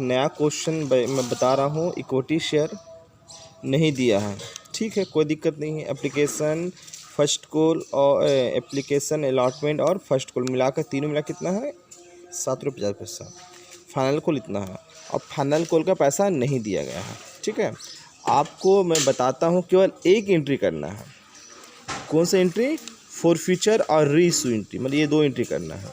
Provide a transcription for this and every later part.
नया क्वेश्चन मैं बता रहा हूँ। इक्विटी शेयर नहीं दिया है, ठीक है, कोई दिक्कत नहीं है। एप्लीकेशन, फर्स्ट कॉल और एप्लीकेशन अलॉटमेंट और फर्स्ट कॉल मिलाकर तीनों मिला कितना है, 7 रुपये 50 पैसा। फाइनल कॉल इतना है और फाइनल कॉल का पैसा नहीं दिया गया है, ठीक है। आपको मैं बताता हूँ, केवल एक एंट्री करना है। कौन सा एंट्री? फॉरफीचर और रीइशू एंट्री, मतलब ये 2 एंट्री करना है,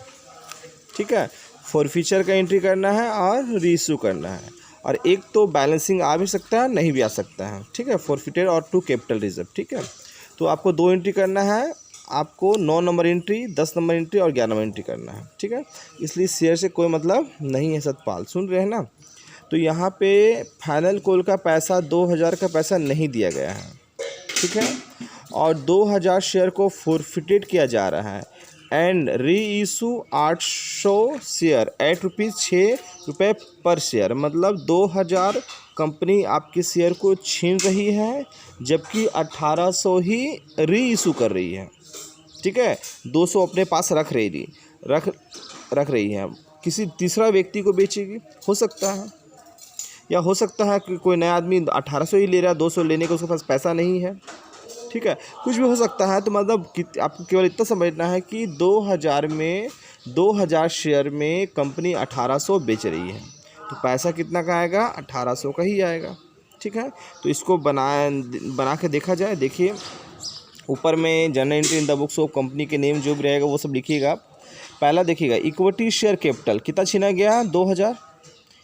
ठीक है। फॉरफीचर का एंट्री करना है और रीइशू करना है। और एक तो बैलेंसिंग आ भी सकता है, नहीं भी आ सकता है, ठीक है। फॉरफीचर और 2 कैपिटल रिजर्व, ठीक है। तो आपको 2 एंट्री करना है। आपको 9 नंबर एंट्री, 10 नंबर एंट्री और 11 नंबर एंट्री करना है, ठीक है। इसलिए शेयर से कोई मतलब नहीं है। सतपाल सुन रहे हैं ना? तो यहाँ पे फाइनल कॉल का पैसा 2000 का पैसा नहीं दिया गया है, ठीक है। और 2000 शेयर को फॉरफिटेड किया जा रहा है and re issue 800 share eight ₹6 पर शेयर। मतलब 2000 कंपनी आपके शेयर को छीन रही है, जबकि 1800 ही री इशू कर रही है, ठीक है। 200 अपने पास रख रही है, किसी तीसरा व्यक्ति को बेचेगी, हो सकता है। या हो सकता है कि कोई नया आदमी 1800 ही ले रहा है, 200 लेने का उसके पास पैसा नहीं है, ठीक है। कुछ भी हो सकता है। तो मतलब आपको केवल इतना समझना है कि 2000 में 2000 शेयर में कंपनी 1800 बेच रही है, तो पैसा कितना का आएगा? 1800 का ही आएगा, ठीक है। तो इसको बना के देखा जाए। देखिए ऊपर में general entry in the books of company के नेम जो भी रहेगा वो सब लिखिएगा। पहला देखिएगा, इक्विटी शेयर कैपिटल कितना छीना गया? 2000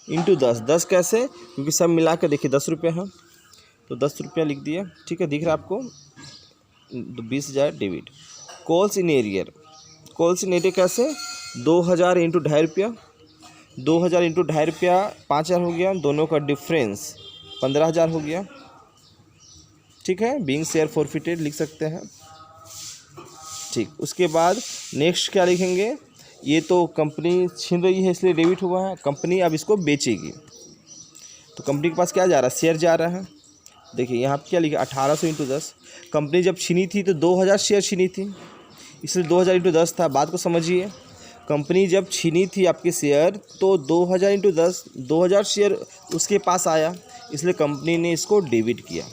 इंटू 10 कैसे? क्योंकि सब मिला के देखिए 10 रुपये है, तो 10 रुपया लिख दिया, ठीक है। दिख रहा है आपको? 20,000 debit. Calls in arrear, calls in arrear कैसे? 2000 इंटू 2.5 रुपया, 2000 इंटू 2.5 रुपया 5000 हो गया, दोनों का डिफरेंस 15,000 हो गया, ठीक है। बीइंग शेयर फॉरफिटेड लिख सकते हैं, ठीक। उसके बाद नेक्स्ट क्या लिखेंगे? ये तो कंपनी छीन रही है इसलिए डेबिट हुआ है, कंपनी अब इसको बेचेगी, तो कंपनी के पास क्या जा रहा है? शेयर जा रहा है। देखिए यहाँ पे क्या लिखा? 1800 इंटू 10। कंपनी जब छीनी थी तो 2000 शेयर छीनी थी, इसलिए 2000 इंटू 10 था। बात को समझिए, कंपनी जब छीनी थी आपके शेयर तो 2000 इंटू 10, 2000 शेयर उसके पास आया, इसलिए कंपनी ने इसको डेबिट किया।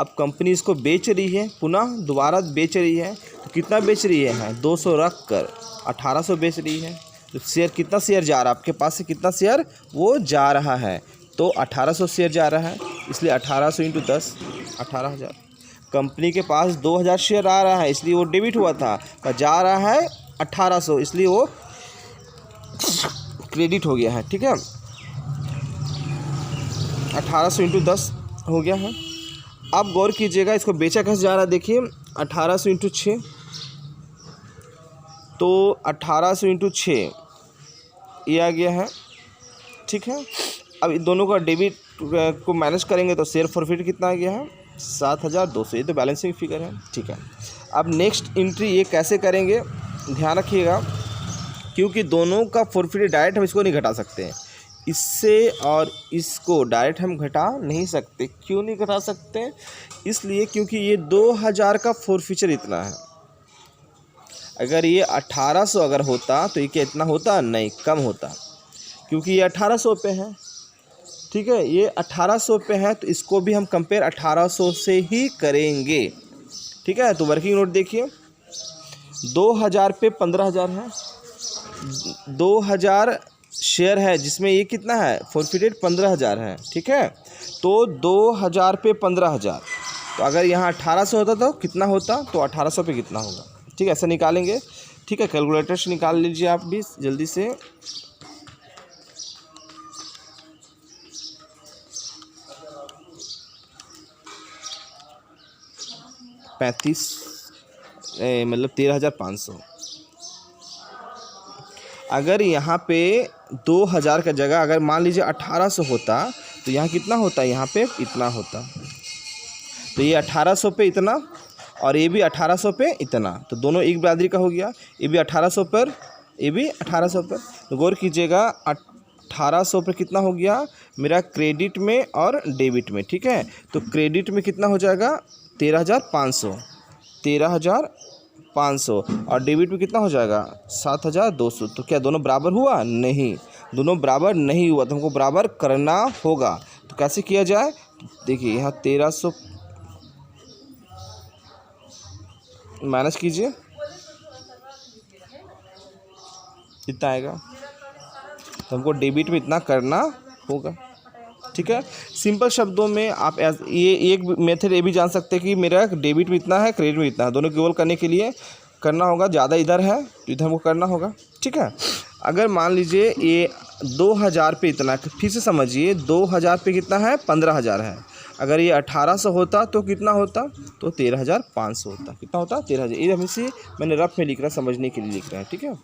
अब कंपनी इसको बेच रही है, पुनः दोबारा बेच रही है, तो कितना बेच रही है? 200 रख कर 1800 बेच रही है। तो शेयर कितना शेयर जा रहा है आपके पास से? कितना शेयर वो जा रहा है? तो 1800 शेयर जा रहा है, इसलिए 1800 इंटू 10 18,000। कंपनी के पास 2000 शेयर आ रहा है, इसलिए वो डेबिट हुआ था, पर जा रहा है 1800, इसलिए वो क्रेडिट हो गया है, ठीक है। 1800 इंटू 10 हो गया है। अब गौर कीजिएगा इसको बेचा कैसे जा रहा है। देखिए 1800 इंटू 6, तो 1800 इंटू 6 ये आ गया है, ठीक है। अब इन दोनों का डेबिट को मैनेज करेंगे तो शेयर फॉरफिट कितना आ गया है? 7200। ये तो बैलेंसिंग फिगर है, ठीक है। अब नेक्स्ट एंट्री ये कैसे करेंगे, ध्यान रखिएगा, क्योंकि दोनों का फॉरफिट डायरेक्ट हम इसको नहीं घटा सकते, इससे और इसको डायरेक्ट हम घटा नहीं सकते। क्यों नहीं घटा सकते? इसलिए क्योंकि ये 2000 का फॉरफिचर इतना है। अगर ये 1800 अगर होता तो ये क्या इतना होता? नहीं, कम होता, क्योंकि ये 1800 पे है, ठीक है। ये 1800 पे है, तो इसको भी हम कंपेयर 1800 से ही करेंगे, ठीक है। तो वर्किंग नोट देखिए, 2000 पे 15,000 है, 2000 शेयर है जिसमें ये कितना है? फॉरफिटेड 15,000 है, ठीक है। तो 2000 पे 15,000, तो अगर यहाँ 1800 होता तो कितना होता? तो 1800 पे कितना होगा, ठीक है। ऐसा निकालेंगे, ठीक है। कैलकुलेटर से निकाल लीजिए आप भी जल्दी से। मतलब 13,500। अगर यहाँ पे 2000 का जगह अगर मान लीजिए 1800 होता तो यहाँ कितना होता? यहाँ पे इतना होता। तो ये 1800 पे इतना और ये भी 1800 पे इतना, तो दोनों एक बरादरी का हो गया। ये भी 1800 पर, ये भी 1800 पर। तो गौर कीजिएगा 1800 पर कितना हो गया मेरा क्रेडिट में और डेबिट में, ठीक है। तो क्रेडिट में कितना हो जाएगा? 13,500, 13,500 और डेबिट में कितना हो जाएगा? 7,200। तो क्या दोनों बराबर हुआ? नहीं, दोनों बराबर नहीं हुआ तो हमको बराबर करना होगा। तो कैसे किया जाए, देखिए यहाँ 1300 माइनस कीजिए, कितना आएगा, तो हमको डेबिट में इतना करना होगा। ठीक है, सिंपल शब्दों में आप ये एक मेथड ये भी जान सकते हैं कि मेरा डेबिट में इतना है, क्रेडिट में इतना है, दोनों केवल करने के लिए करना होगा, ज़्यादा इधर है तो इधर हमको करना होगा। ठीक है, अगर मान लीजिए ये 2000 पे इतना, फिर से समझिए 2000 पे कितना है, 15000 है। अगर ये 1800 होता तो कितना होता, तो 13500 होता। कितना होता, 13000। ये हम इसे मैंने रफ में लिख रहा, समझने के लिए लिख रहे हैं। ठीक है,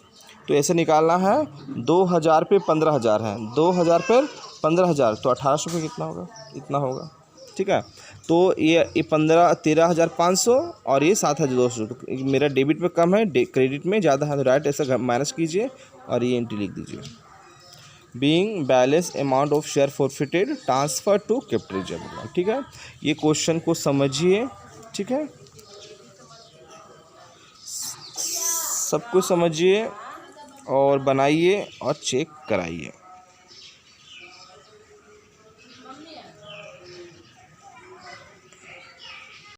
तो ऐसे निकालना है, 2000 पे 15000 है, 2000 पर 15000 तो 1800 पे कितना होगा, इतना होगा। ठीक है, तो ये 13500 और ये 7200, तो मेरा डेबिट में कम है, क्रेडिट में ज़्यादा है, तो राइट ऐसा माइनस कीजिए और ये एंट्री लिख दीजिए। Being balance amount of share forfeited transfer to capital reserve. ठीक है, ये क्वेश्चन को समझिए। ठीक है, सब कुछ समझिए और बनाइए और चेक कराइए।